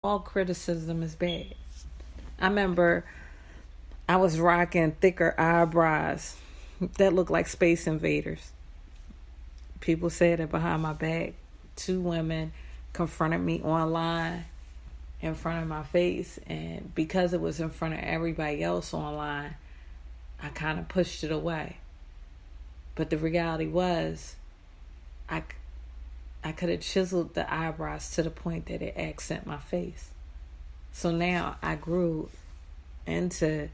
All criticism is bad. I remember I was rocking thicker eyebrows that looked like Space Invaders. People said it behind my back. Two women confronted me online in front of my face, and because it was in front of everybody else online, I kind of pushed it away. But the reality was, I, I could have chiseled the eyebrows to the point that it accent my face. So now I grew into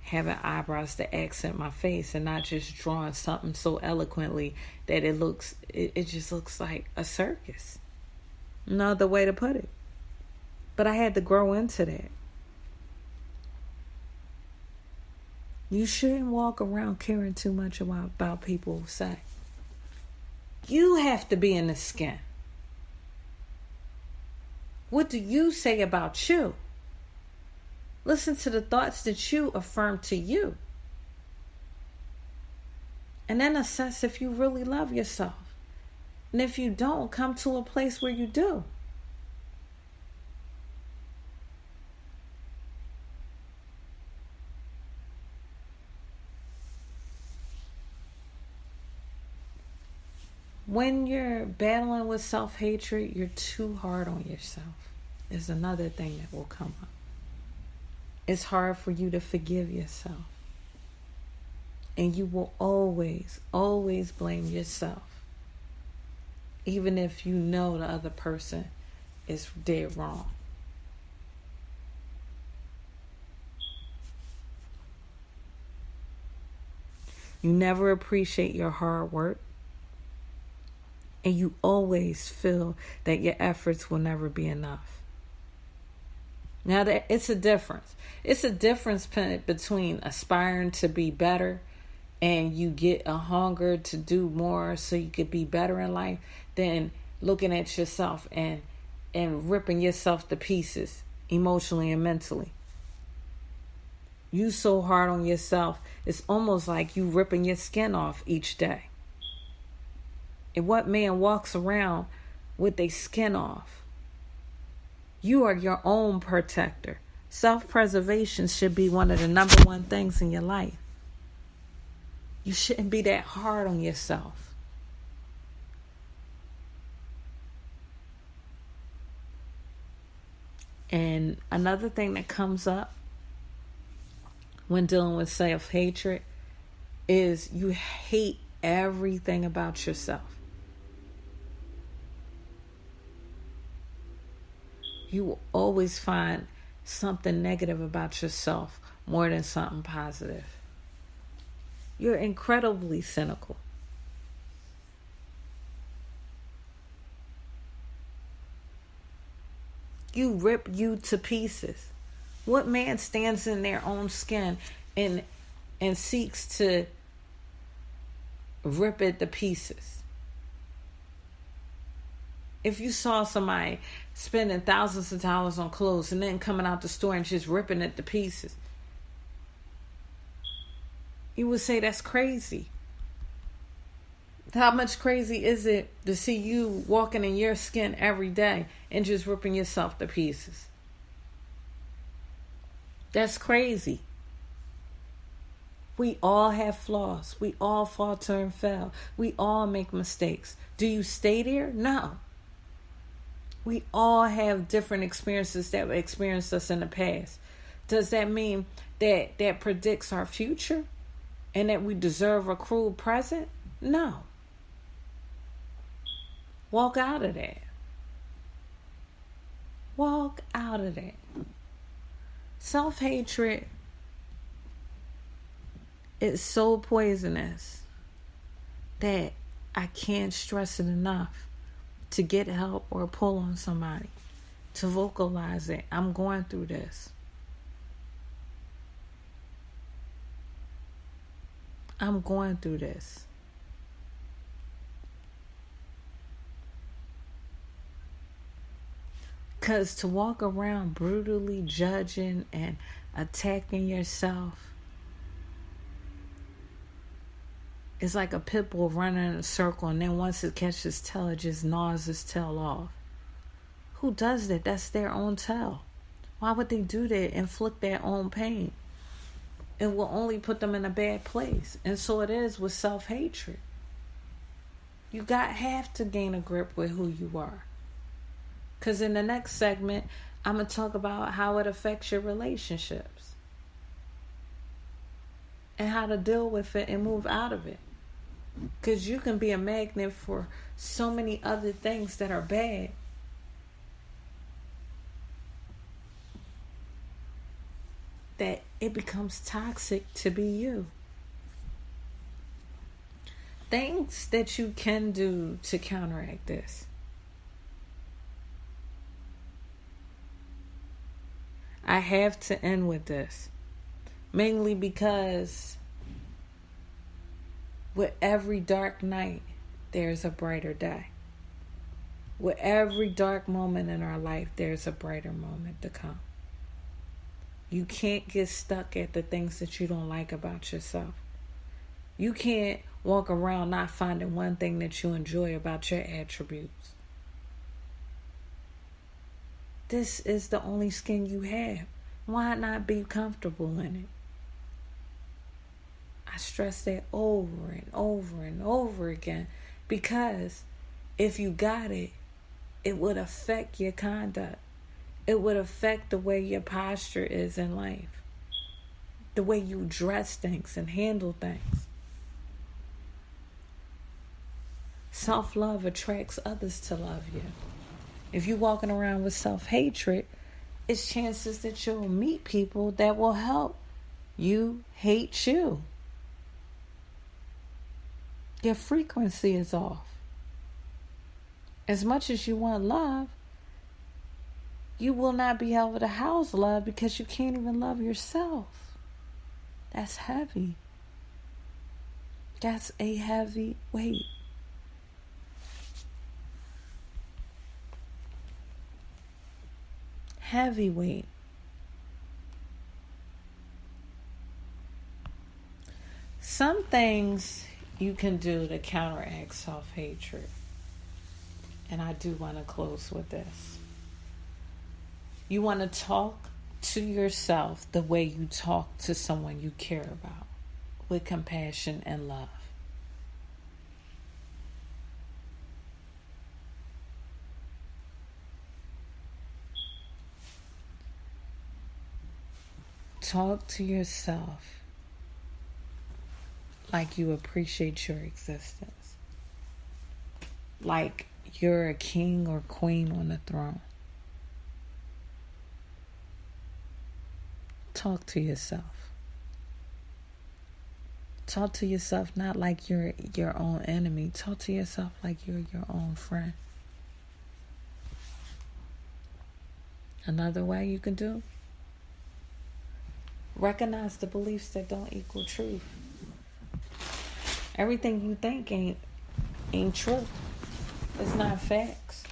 having eyebrows that accent my face and not just drawing something so eloquently that it just looks like a circus. No other way to put it. But I had to grow into that. You shouldn't walk around caring too much about people say. You have to be in the skin. What do you say about you? Listen to the thoughts that you affirm to you. And then assess if you really love yourself. And if you don't, come to a place where you do. When you're battling with self-hatred, you're too hard on yourself. Is another thing that will come up. It's hard for you to forgive yourself. And you will always, always blame yourself. Even if you know the other person is dead wrong. You never appreciate your hard work. And you always feel that your efforts will never be enough. Now, it's a difference. It's a difference between aspiring to be better and you get a hunger to do more so you could be better in life than looking at yourself and ripping yourself to pieces emotionally and mentally. You so hard on yourself, it's almost like you ripping your skin off each day. And what man walks around with their skin off? You are your own protector. Self-preservation should be one of the number one things in your life. You shouldn't be that hard on yourself. And another thing that comes up when dealing with self-hatred is you hate everything about yourself. You will always find something negative about yourself more than something positive. You're incredibly cynical. You rip you to pieces. What man stands in their own skin and seeks to rip it to pieces? If you saw somebody spending thousands of dollars on clothes and then coming out the store and just ripping it to pieces, you would say that's crazy. How much crazy is it to see you walking in your skin every day and just ripping yourself to pieces? That's crazy. We all have flaws. We all falter and fail. We all make mistakes. Do you stay there? No. We all have different experiences that experienced us in the past. Does that mean that predicts our future and that we deserve a cruel present? No. Walk out of that. Walk out of that. Self-hatred is so poisonous that I can't stress it enough. To get help or pull on somebody, to vocalize it. I'm going through this. I'm going through this. Because to walk around brutally judging and attacking yourself it's like a pit bull running in a circle, and then once it catches its tail, it just gnaws its tail off. Who does that? That's their own tell. Why would they do that? Inflict their own pain. It will only put them in a bad place. And so it is with self-hatred. You have to gain a grip with who you are. Because in the next segment, I'm going to talk about how it affects your relationships. And how to deal with it and move out of it. Because you can be a magnet for so many other things that are bad. That it becomes toxic to be you. Things that you can do to counteract this. I have to end with this. Mainly because with every dark night, there's a brighter day. With every dark moment in our life, there's a brighter moment to come. You can't get stuck at the things that you don't like about yourself. You can't walk around not finding one thing that you enjoy about your attributes. This is the only skin you have. Why not be comfortable in it? I stress that over and over and over again because if you got it, it would affect your conduct. It would affect the way your posture is in life. The way you dress things and handle things. Self-love attracts others to love you. If you're walking around with self-hatred, it's chances that you'll meet people that will help you hate you. Your frequency is off. As much as you want love, you will not be able to house love because you can't even love yourself. That's heavy. That's a heavy weight. Heavy weight. Some things you can do to counteract self-hatred. And I do want to close with this. You want to talk to yourself the way you talk to someone you care about, with compassion and love. Talk to yourself like you appreciate your existence. Like you're a king or queen on the throne. Talk to yourself. Talk to yourself not like you're your own enemy. Talk to yourself like you're your own friend. Another way you can do, recognize the beliefs that don't equal truth. Everything you think ain't true. It's not facts.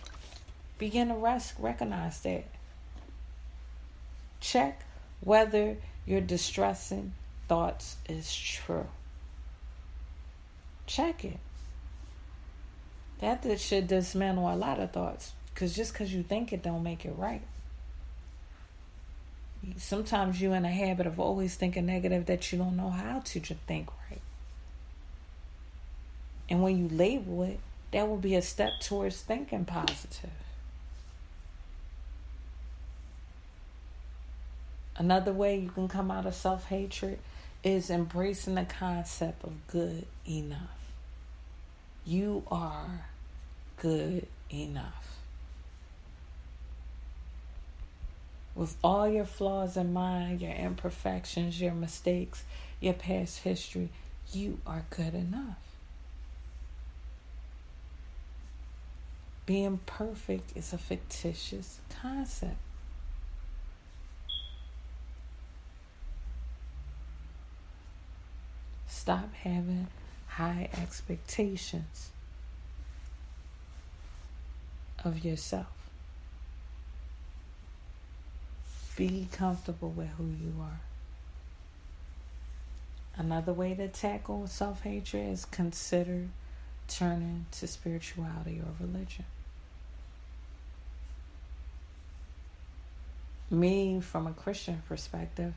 Begin to recognize that. Check whether your distressing thoughts is true. Check it. That should dismantle a lot of thoughts. Because just because you think it don't make it right. Sometimes you're in a habit of always thinking negative that you don't know how to just think right. And when you label it, that will be a step towards thinking positive. Another way you can come out of self-hatred is embracing the concept of good enough. You are good enough. With all your flaws in mind, your imperfections, your mistakes, your past history, you are good enough. Being perfect is a fictitious concept. Stop having high expectations of yourself. Be comfortable with who you are. Another way to tackle self-hatred is consider turning to spirituality or religion. Me, from a Christian perspective,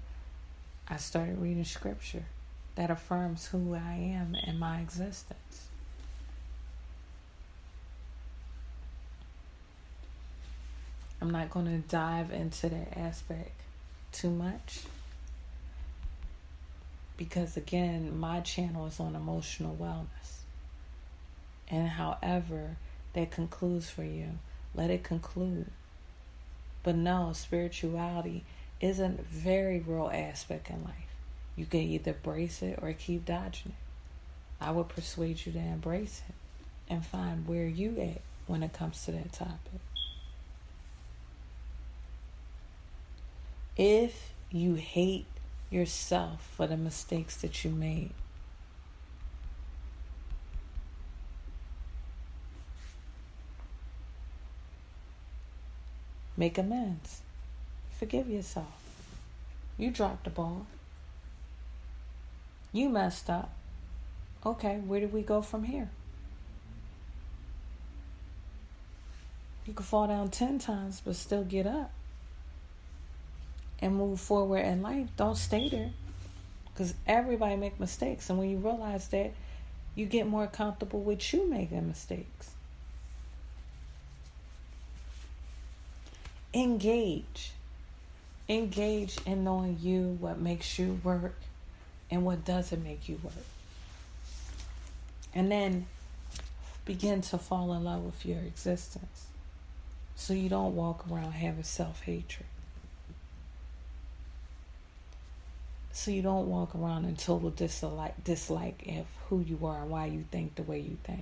I started reading scripture that affirms who I am and my existence. I'm not going to dive into that aspect too much because, again, my channel is on emotional wellness. And however that concludes for you, let it conclude. But no, spirituality is a very real aspect in life. You can either embrace it or keep dodging it. I would persuade you to embrace it and find where you at when it comes to that topic. If you hate yourself for the mistakes that you made, make amends. Forgive yourself. You dropped the ball. You messed up. Okay, where do we go from here? You can fall down 10 times, but still get up and move forward in life. Don't stay there, because everybody make mistakes. And when you realize that, you get more comfortable with you making mistakes. Engage in knowing you, what makes you work and what doesn't make you work. And then begin to fall in love with your existence, so you don't walk around having self-hatred. So you don't walk around in total dislike of who you are and why you think the way you think.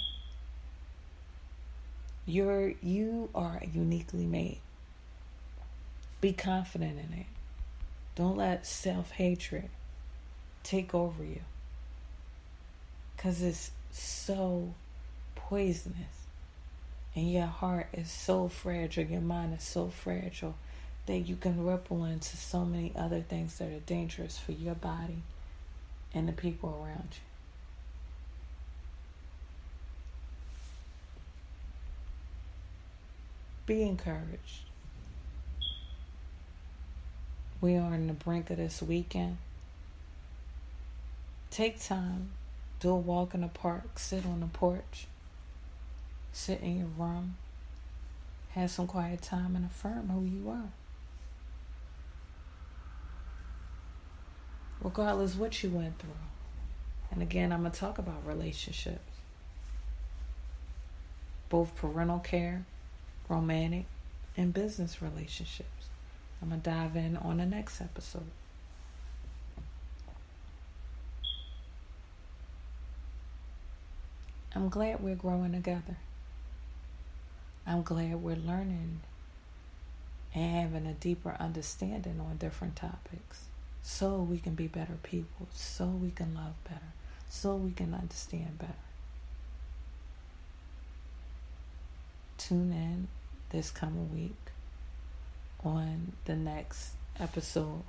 You are uniquely made. Be confident in it. Don't let self-hatred take over you, because it's so poisonous, and your heart is so fragile, your mind is so fragile, that you can ripple into so many other things that are dangerous for your body and the people around you. Be encouraged. We are on the brink of this weekend. Take time, do a walk in the park, sit on the porch, sit in your room, have some quiet time, and affirm who you are. Regardless what you went through. And again, I'm going to talk about relationships. Both parental care, romantic, and business relationships. I'm going to dive in on the next episode. I'm glad we're growing together. I'm glad we're learning and having a deeper understanding on different topics, so we can be better people, so we can love better, so we can understand better. Tune in this coming week on the next episode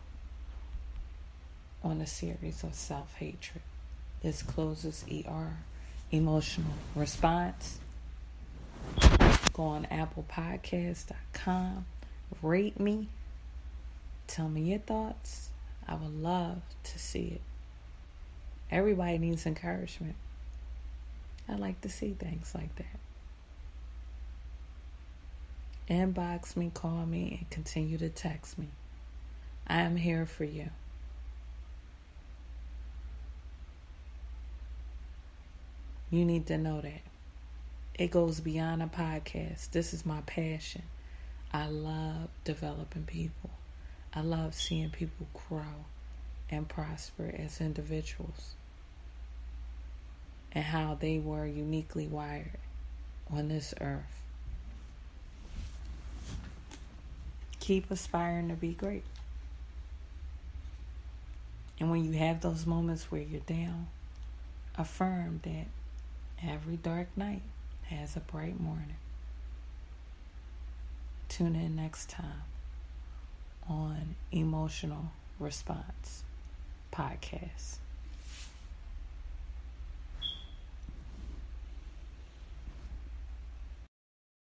on the series of self-hatred. This closes ER, emotional response. Go on applepodcast.com, rate me, tell me your thoughts. I would love to see it. Everybody needs encouragement. I like to see things like that. Inbox me, call me, and continue to text me. I am here for you. You need to know that. It goes beyond a podcast. This is my passion. I love developing people. I love seeing people grow and prosper as individuals, and how they were uniquely wired on this earth. Keep aspiring to be great. And when you have those moments where you're down, affirm that every dark night has a bright morning. Tune in next time on Emotional Response Podcast.